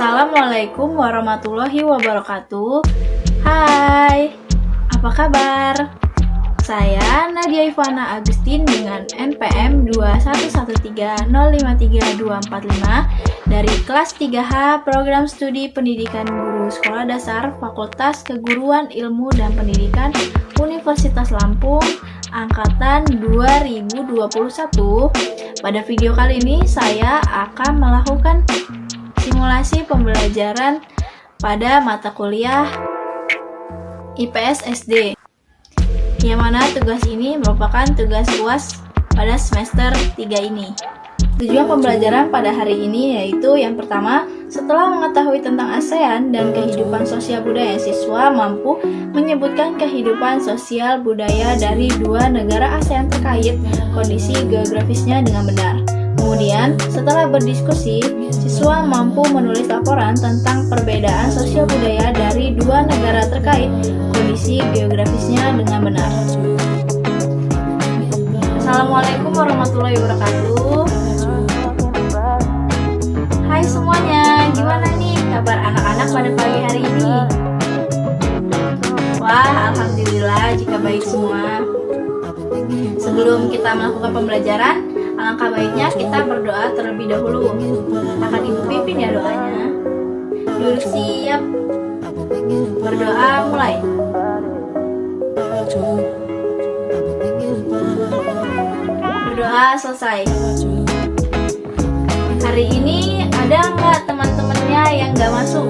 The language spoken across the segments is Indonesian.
Assalamualaikum warahmatullahi wabarakatuh. Hai, apa kabar? Saya Nadia Ivana Agustin dengan NPM 211305324 dari kelas 3H Program Studi Pendidikan Guru Sekolah Dasar Fakultas Keguruan Ilmu dan Pendidikan Universitas Lampung Angkatan 2021. Pada video kali ini saya akan melakukan simulasi pembelajaran pada mata kuliah IPS SD, yang mana tugas ini merupakan tugas UAS pada semester 3 ini. Tujuan pembelajaran pada hari ini yaitu yang pertama, setelah mengetahui tentang ASEAN dan kehidupan sosial budaya, siswa mampu menyebutkan kehidupan sosial budaya dari dua negara ASEAN terkait kondisi geografisnya dengan benar. Kemudian, setelah berdiskusi, siswa mampu menulis laporan tentang perbedaan sosial budaya dari dua negara terkait kondisi geografisnya dengan benar. Assalamualaikum warahmatullahi wabarakatuh. Hai semuanya, gimana nih kabar anak-anak pada pagi hari ini? Wah, alhamdulillah jika baik semua. Sebelum kita melakukan pembelajaran, alangkah baiknya kita berdoa terlebih dahulu. Akan Ibu pimpin ya doanya. Duduk siap. Berdoa mulai. Berdoa selesai. Hari ini ada nggak teman-temannya yang nggak masuk?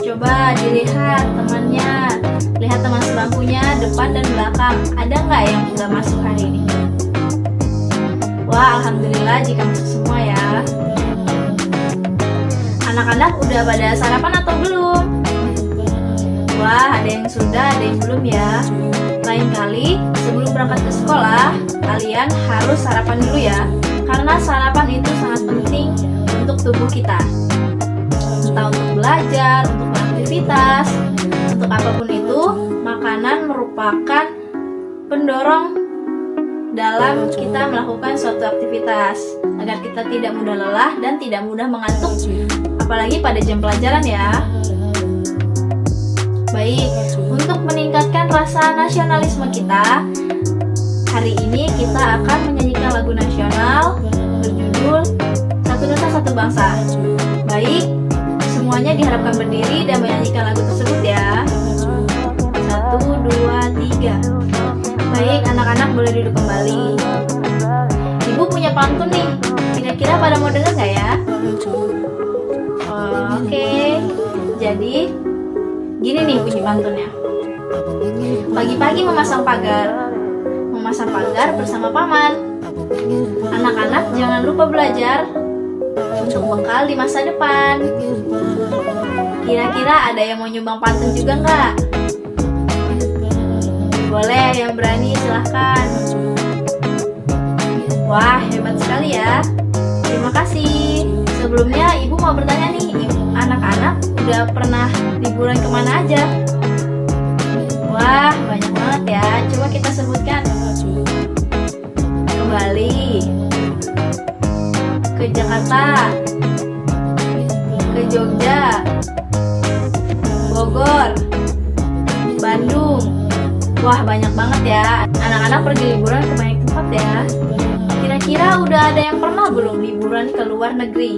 Coba dilihat temannya. Lihat teman sebangkunya depan dan belakang. Ada nggak yang nggak masuk hari ini? Wah, alhamdulillah jika masuk semua ya. Anak-anak udah pada sarapan atau belum? Wah, ada yang sudah, ada yang belum ya. Lain kali, sebelum berangkat ke sekolah, kalian harus sarapan dulu ya. Karena sarapan itu sangat penting untuk tubuh kita. Entah untuk belajar, untuk beraktivitas, untuk apapun itu, makanan merupakan pendorong dalam kita melakukan suatu aktivitas agar kita tidak mudah lelah dan tidak mudah mengantuk, apalagi pada jam pelajaran ya. Baik, untuk meningkatkan rasa nasionalisme kita, hari ini kita akan menyanyikan lagu nasional berjudul Satu Nusa Satu Bangsa. Baik, semuanya diharapkan berdiri dan menyanyikan lagu tersebut ya. 1, 2, 3. Baik, anak-anak boleh duduk kembali. Ibu punya pantun nih. Kira-kira pada mau dengar nggak ya? Oke. Jadi, gini nih bunyi pantunnya. Pagi-pagi memasang pagar. Memasang pagar bersama paman. Anak-anak jangan lupa belajar untuk bekal di masa depan. Kira-kira ada yang mau nyumbang pantun juga nggak? Boleh, yang berani silahkan. Wah, hebat sekali ya. Terima kasih. Sebelumnya Ibu mau bertanya nih, anak-anak udah pernah liburan kemana aja? Wah, banyak banget ya. Coba kita sebutkan. Ke Bali, ke Jakarta, ke Jogja, Bogor, Bandung. Wah, banyak banget ya. Anak-anak pergi liburan ke banyak tempat ya. Kira-kira udah ada yang pernah belum liburan ke luar negeri?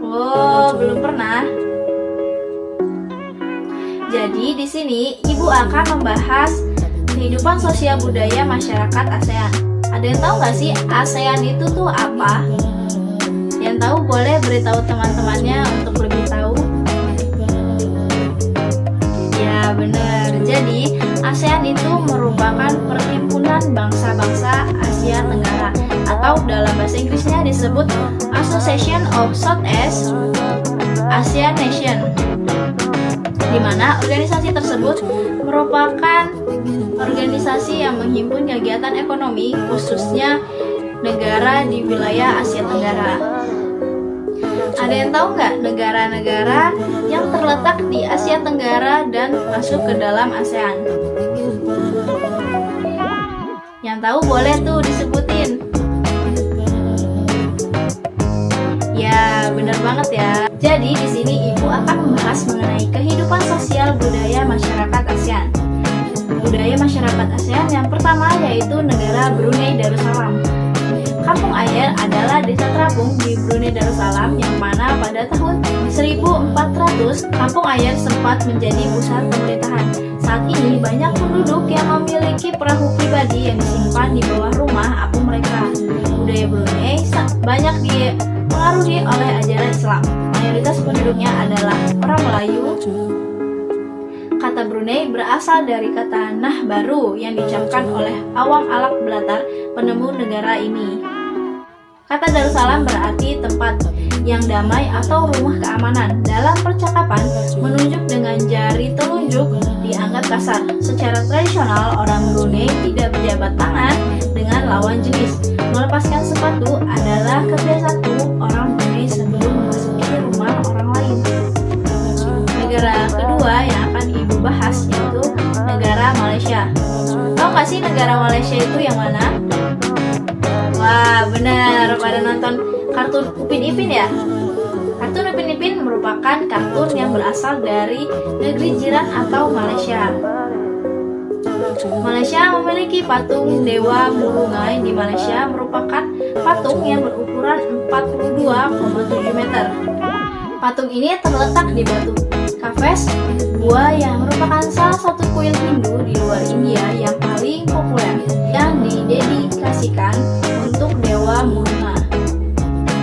Oh, belum pernah. Jadi di sini Ibu akan membahas kehidupan sosial budaya masyarakat ASEAN. Ada yang tahu nggak sih ASEAN itu tuh apa? Yang tahu boleh beritahu teman-temannya untuk lebih tahu. Ya benar, jadi ASEAN itu merupakan perhimpunan bangsa-bangsa Asia Tenggara, atau dalam bahasa Inggrisnya disebut Association of Southeast Asian Nation, di mana organisasi tersebut merupakan organisasi yang menghimpun kegiatan ekonomi khususnya negara di wilayah Asia Tenggara. Ada yang tahu nggak negara-negara yang terletak di Asia Tenggara dan masuk ke dalam ASEAN? Yang tahu boleh tuh disebutin. Ya, benar banget ya. Jadi di sini Ibu akan membahas mengenai kehidupan sosial budaya masyarakat ASEAN. Budaya masyarakat ASEAN yang pertama yaitu negara Brunei Darussalam. Kampung Ayer adalah desa terapung di Brunei Darussalam yang mana pada tahun 1400 Kampung Ayer sempat menjadi pusat pemerintahan. Saat ini banyak penduduk yang memiliki perahu pribadi yang disimpan di bawah rumah apung mereka. Budaya Brunei banyak dipengaruhi oleh ajaran Islam. Mayoritas penduduknya adalah orang Melayu. Kata Brunei berasal dari kata Nah Baru yang diucapkan oleh Awang Alak Blatar, penemu negara ini. Kata Darussalam berarti tempat yang damai atau rumah keamanan. Dalam percakapan, menunjuk dengan jari telunjuk dianggap kasar. Secara tradisional, orang Brunei tidak berjabat tangan dengan lawan jenis. Melepaskan sepatu adalah kebiasaan orang Brunei sebelum memasuki rumah orang lain. Negara kedua yang akan Ibu bahas yaitu negara Malaysia. Tahu nggak sih negara Malaysia itu yang mana? Wah, benar, pada nonton kartun Upin Ipin ya? Kartun Upin Ipin merupakan kartun yang berasal dari negeri jiran atau Malaysia. Malaysia memiliki patung Dewa Murungai. Di Malaysia merupakan patung yang berukuran 42,7 meter. Patung ini terletak di batu Kafes, gua yang merupakan salah satu kuil Hindu di luar India yang paling populer yang didedikasikan untuk Dewa Murunga.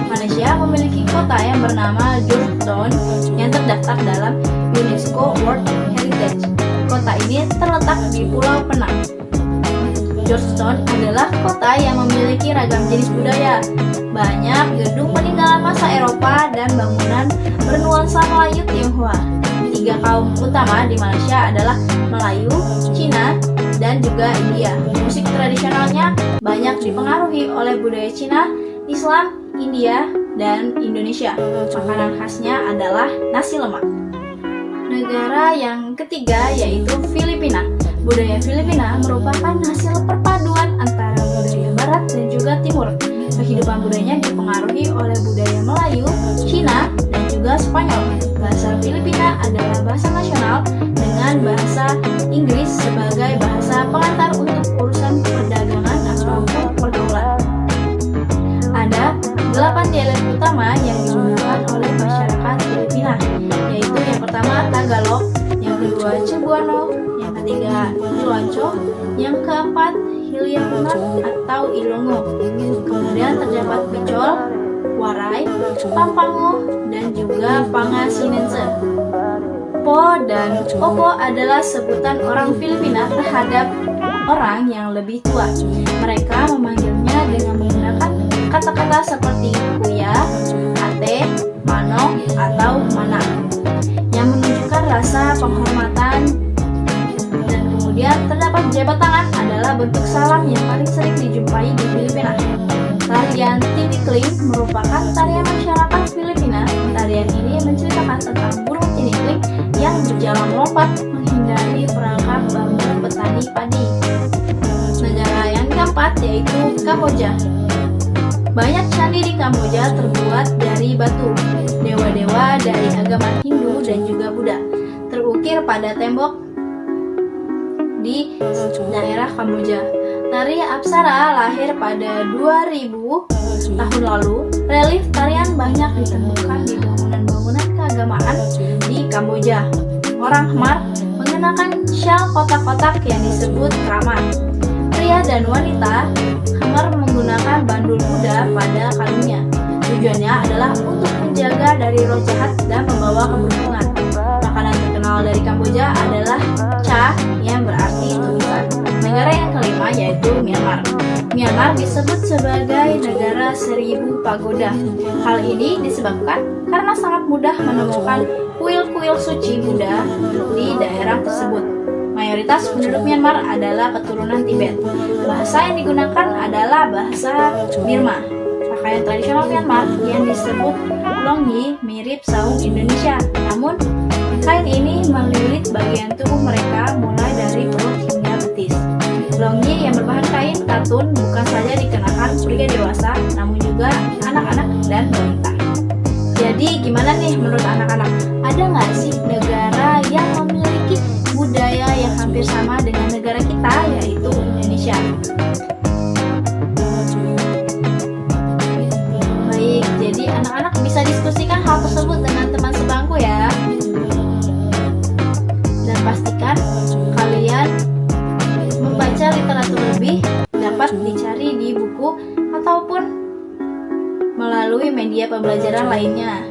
Malaysia memiliki kota yang bernama Georgetown yang terdaftar dalam UNESCO World Heritage. Kota ini terletak di Pulau Penang. Georgetown adalah kota yang memiliki ragam jenis budaya. Banyak gedung peninggalan masa Eropa dan bangunan bernuansa Melayu Tionghoa. 3 kaum utama di Malaysia adalah Melayu, Cina, dan juga India. Musik tradisionalnya banyak dipengaruhi oleh budaya Cina, Islam, India, dan Indonesia. Makanan khasnya adalah nasi lemak. Negara yang ketiga yaitu Filipina. Budaya Filipina merupakan hasil perpaduan antara budaya Barat dan juga Timur. Kehidupan budayanya dipengaruhi oleh budaya Melayu, Cina, dan juga Spanyol. Bahasa Filipina adalah bahasa nasional dengan bahasa Inggris sebagai bahasa pengantar untuk urusan perdagangan ataupun pergaulan. Ada 8 dialek utama yang digunakan oleh masyarakat Filipina, yaitu yang pertama Tagalog, yang kedua Cebuano, yang ketiga Ilocos, yang keempat Hilirungan atau Ilongo. Kemudian terdapat Bicol, Waray, Pampango, dan juga Pangasinense. Po dan Opo adalah sebutan orang Filipina terhadap orang yang lebih tua. Mereka memanggilnya dengan menggunakan kata-kata seperti kuya, ate, mano, atau mana, yang menunjukkan rasa penghormatan. Dan kemudian terdapat jabat tangan adalah bentuk salam yang paling sering dijumpai di Filipina. Tarian tinikling merupakan tarian masyarakat Filipina. Tarian ini menceritakan tentang burung tinikling yang berjalan lompat menghindari perangkap bambu petani padi. Negara yang keempat yaitu Kamboja. Banyak candi di Kamboja terbuat dari batu. Dewa-dewa dari agama Hindu dan juga Buddha terukir pada tembok di daerah Kamboja. Tari Apsara lahir pada 2000 tahun lalu. Relief tarian banyak ditemukan di bangunan-bangunan keagamaan di Kamboja. Orang Khmer mengenakan syal kotak-kotak yang disebut kraman. Pria dan wanita Khmer menggunakan bandul Buddha pada kalungnya. Tujuannya adalah untuk menjaga dari roh jahat dan membawa keberuntungan. Makanan terkenal dari Kamboja adalah cha yang berarti tulisan. Negara yang kelima yaitu Myanmar. Myanmar disebut sebagai negara 1000 pagoda. Hal ini disebabkan karena sangat mudah menemukan kuil-kuil suci Buddha di daerah tersebut. Mayoritas penduduk Myanmar adalah keturunan Tibet. Bahasa yang digunakan adalah bahasa Burma. Pakaian tradisional Myanmar yang disebut longyi mirip saung Indonesia. Namun, kain ini melilit bagian tubuh mereka mulai dari perut hingga betis. Longyi yang berbahan kain katun bukan saja dikenakan pria dewasa, namun juga anak-anak dan wanita. Jadi nih menurut anak-anak, ada nggak sih negara yang memiliki budaya yang hampir sama dengan negara kita, yaitu Indonesia? Baik, jadi anak-anak bisa diskusikan hal tersebut dengan teman sebangku ya. Dan pastikan kalian membaca literatur lebih, dapat dicari di buku ataupun melalui media pembelajaran lainnya.